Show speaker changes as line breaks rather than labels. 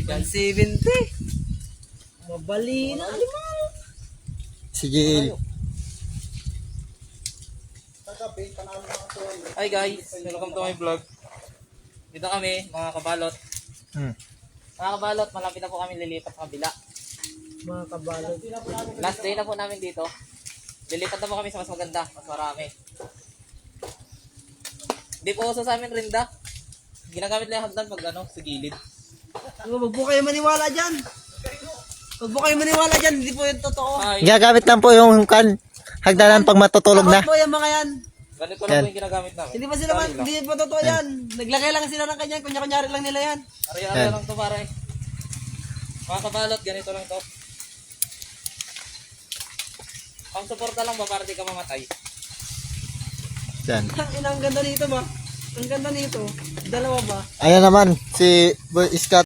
guys.
170. Mabali na.
Sige.
Hi guys, welcome to my vlog. Dito kami, mga kabalot. Mga kabalot, malapit na po kami lilipat sa kabila.
Mga kabalot.
Last day na po namin dito. Lilipat na po kami sa mas maganda, mas marami. Hindi po uso sa amin rinda. Ginagamit lang yung hagdan pag ano, sa gilid.
Huwag po kayo maniwala dyan. Huwag po kayo maniwala dyan. Hindi po yung totoo.
Ay,
Gagamit lang po yung hagdanan pag matutulog na.
Takot po yung mga yan.
ganito lang po yung ginagamit namin.
Hindi pa sila hindi pa totoo yan. Naglagay lang sila ng kanyan. Kunya-kunyari lang nila yan.
Ari-ari lang to pare. Mga kabalot, ganito lang to. Pang suporta lang ba para di ka mamatay?
Yan.
Ang ganda nito ba? Ang ganda nito. Dalawa ba?
Ayan naman, si Boy Scott.